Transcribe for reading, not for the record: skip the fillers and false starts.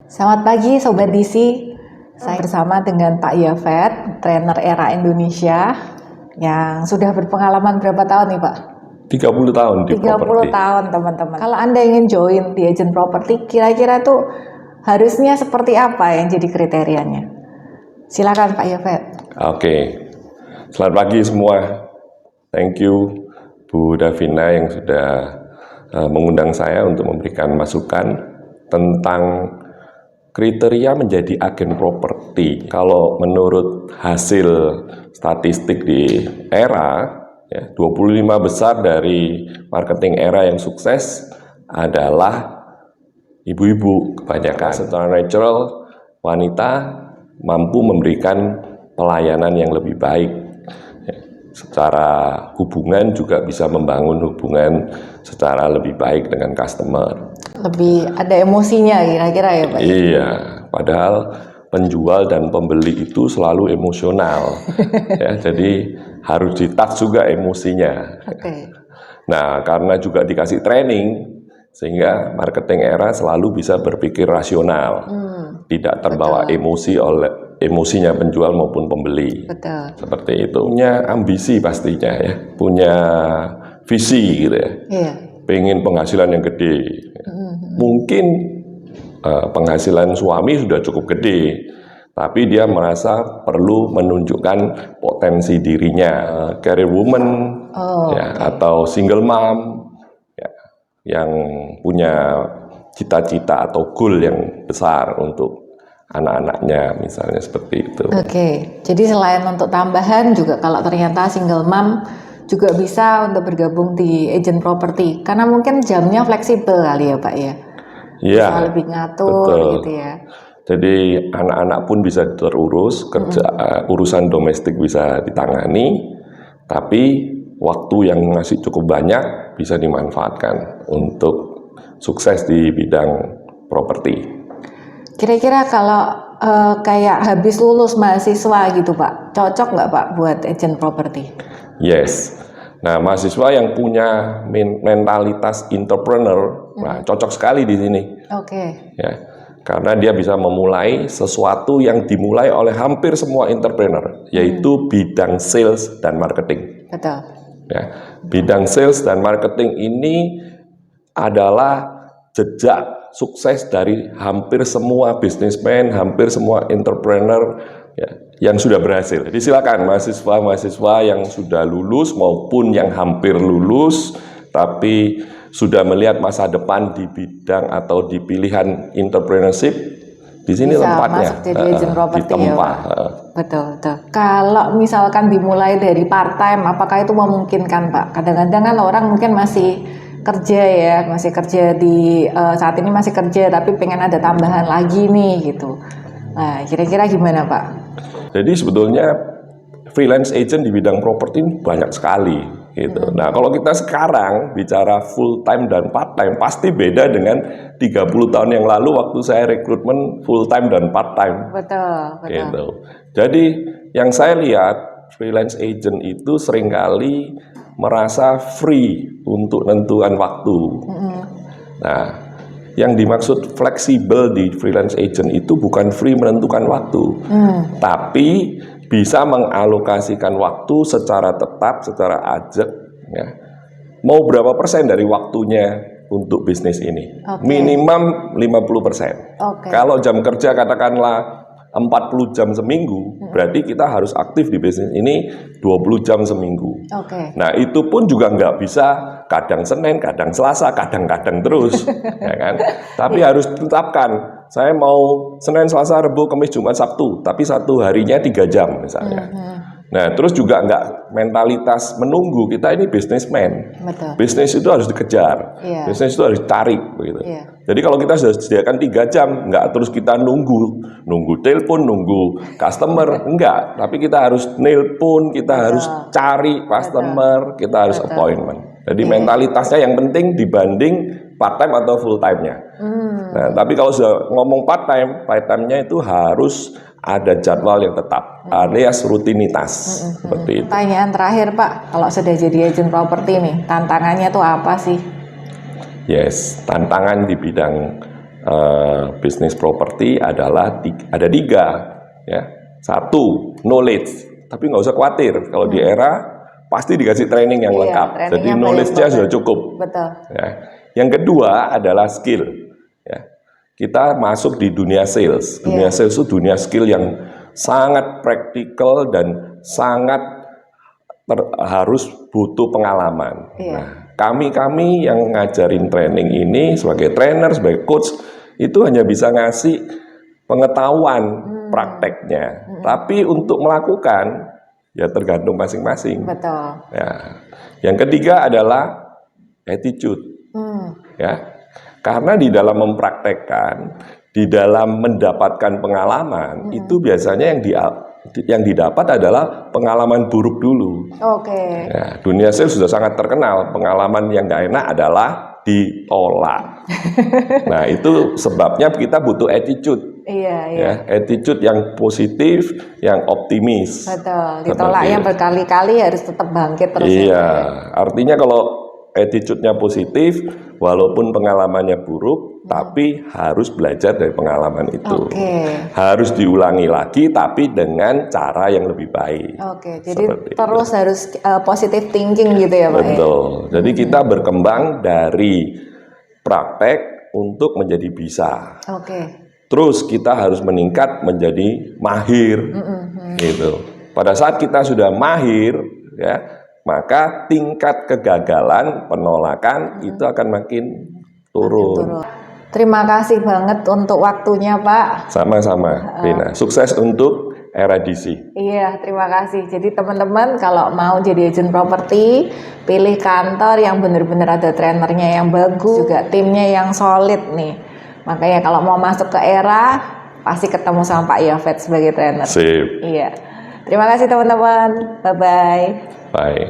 Selamat pagi Sobat DC, saya bersama dengan Pak Yafet, trainer era Indonesia yang sudah berpengalaman berapa tahun nih Pak? 30 tahun di 30 properti. tahun teman-teman. Kalau Anda ingin join di agent properti, kira-kira tuh harusnya seperti apa yang jadi kriterianya? Silakan Pak Yafet. Oke, selamat pagi semua. Thank you Bu Davina yang sudah mengundang saya untuk memberikan masukan tentang kriteria menjadi agen properti. Kalau menurut hasil statistik di era, ya, 25 besar dari marketing era yang sukses adalah ibu-ibu kebanyakan. Secara natural, wanita mampu memberikan pelayanan yang lebih baik. Secara hubungan juga bisa membangun hubungan secara lebih baik dengan customer. Lebih ada emosinya kira-kira ya Pak? Iya, padahal penjual dan pembeli itu selalu emosional. Ya, jadi harus di-touch juga emosinya. Oke. Nah, karena juga dikasih training, sehingga marketing era selalu bisa berpikir rasional, tidak terbawa emosi oleh emosinya penjual maupun pembeli. Betul. Seperti itu. Punya ambisi pastinya ya, punya visi gitu ya. Iya. Pengen penghasilan yang gede. Mungkin penghasilan suami sudah cukup gede, tapi dia merasa perlu menunjukkan potensi dirinya, career woman, atau single mom, ya, yang punya cita-cita atau goal yang besar untuk anak-anaknya, misalnya seperti itu. Oke, jadi selain untuk tambahan juga kalau ternyata single mom juga bisa untuk bergabung di agent properti, karena mungkin jamnya fleksibel kali ya Pak ya. Iya, bisa lebih ngatur betul. Gitu ya. Jadi anak-anak pun bisa terurus, urusan domestik bisa ditangani, tapi waktu yang masih cukup banyak bisa dimanfaatkan untuk sukses di bidang properti. Kira-kira kalau kayak habis lulus mahasiswa gitu Pak, cocok nggak Pak buat agent properti? Yes. Nah, mahasiswa yang punya mentalitas entrepreneur, nah, cocok sekali di sini. Oke. Ya, karena dia bisa memulai sesuatu yang dimulai oleh hampir semua entrepreneur, yaitu bidang sales dan marketing. Betul. Ya, bidang sales dan marketing ini adalah jejak sukses dari hampir semua businessman, hampir semua entrepreneur ya, yang sudah berhasil. Jadi silakan mahasiswa-mahasiswa yang sudah lulus maupun yang hampir lulus, tapi sudah melihat masa depan di bidang atau di pilihan entrepreneurship, di sini bisa tempatnya masuk jadi agent properti di tempat. Ya, betul. Kalau misalkan dimulai dari part time, apakah itu memungkinkan Pak? Kadang-kadang kan orang mungkin masih kerja ya, masih kerja di saat ini masih kerja, tapi pengen ada tambahan lagi nih gitu. Nah, kira-kira gimana Pak? Jadi sebetulnya freelance agent di bidang properti banyak sekali gitu. Nah, kalau kita sekarang bicara full time dan part time pasti beda dengan 30 tahun yang lalu waktu saya rekrutmen full time dan part time. Betul. Gitu. Jadi yang saya lihat freelance agent itu seringkali merasa free untuk menentukan waktu. Nah, yang dimaksud fleksibel di freelance agent itu bukan free menentukan waktu, tapi bisa mengalokasikan waktu secara tetap, secara ajak, ya. Mau berapa persen dari waktunya untuk bisnis ini? Minimum 50%. Kalau jam kerja katakanlah 40 jam seminggu, berarti kita harus aktif di bisnis ini 20 jam seminggu. Nah, itu pun juga nggak bisa kadang Senin, kadang Selasa, kadang-kadang terus, ya kan? Tapi harus tetapkan, saya mau Senin, Selasa, Rabu, Kamis, Jumat, Sabtu, tapi satu harinya 3 jam misalnya. Nah, terus juga nggak mentalitas menunggu, kita ini bisnismen. Bisnis itu harus dikejar, bisnis itu harus ditarik, begitu. Jadi kalau kita sudah sediakan 3 jam, nggak terus kita nunggu telepon, nunggu customer, enggak. Tapi kita harus nelpon, kita harus cari customer, kita harus appointment. Jadi mentalitasnya yang penting dibanding part time atau full time-nya. Nah, tapi kalau sudah ngomong part time-nya itu harus ada jadwal yang tetap, alias rutinitas. Seperti itu. Pertanyaan terakhir Pak, kalau sudah jadi agent properti nih, tantangannya tuh apa sih? Yes, tantangan di bidang bisnis properti adalah ada 3 ya. 1, knowledge, tapi nggak usah khawatir kalau di era pasti dikasih training yang lengkap, jadi trainingnya knowledge-nya banyak sudah banget. cukup. Betul. Ya. Yang kedua adalah skill. Ya. Kita masuk di dunia sales. Dunia sales itu dunia skill yang sangat praktikal dan sangat harus butuh pengalaman. Nah, kami yang ngajarin training ini sebagai trainer, sebagai coach, itu hanya bisa ngasih pengetahuan prakteknya. Tapi untuk melakukan, ya tergantung masing-masing. Betul. Ya. Yang ketiga adalah attitude. Ya. Karena di dalam mempraktekkan, di dalam mendapatkan pengalaman, itu biasanya yang didapat adalah pengalaman buruk dulu. Oke. Ya, dunia sales sudah sangat terkenal, pengalaman yang nggak enak adalah ditolak. Nah, itu sebabnya kita butuh attitude. Iya. Ya, attitude yang positif, yang optimis. Betul. Ditolaknya berkali-kali harus tetap bangkit terus. Iya, artinya kalau attitude-nya positif, walaupun pengalamannya buruk, tapi harus belajar dari pengalaman itu. Harus diulangi lagi, tapi dengan cara yang lebih baik. Jadi terus harus positive thinking gitu ya Pak? Betul. Jadi kita berkembang dari praktek untuk menjadi bisa. Terus kita harus meningkat menjadi mahir. Gitu. Pada saat kita sudah mahir, ya, maka tingkat kegagalan, penolakan itu akan makin turun. Terima kasih banget untuk waktunya Pak. Sama-sama, Rina. Sukses untuk era DC. Iya, terima kasih. Jadi teman-teman kalau mau jadi agent properti, pilih kantor yang benar-benar ada trainernya yang bagus, juga timnya yang solid nih. Makanya kalau mau masuk ke era, pasti ketemu sama Pak Yafet sebagai trainer. Sip. Iya. Terima kasih teman-teman. Bye-bye. Bye.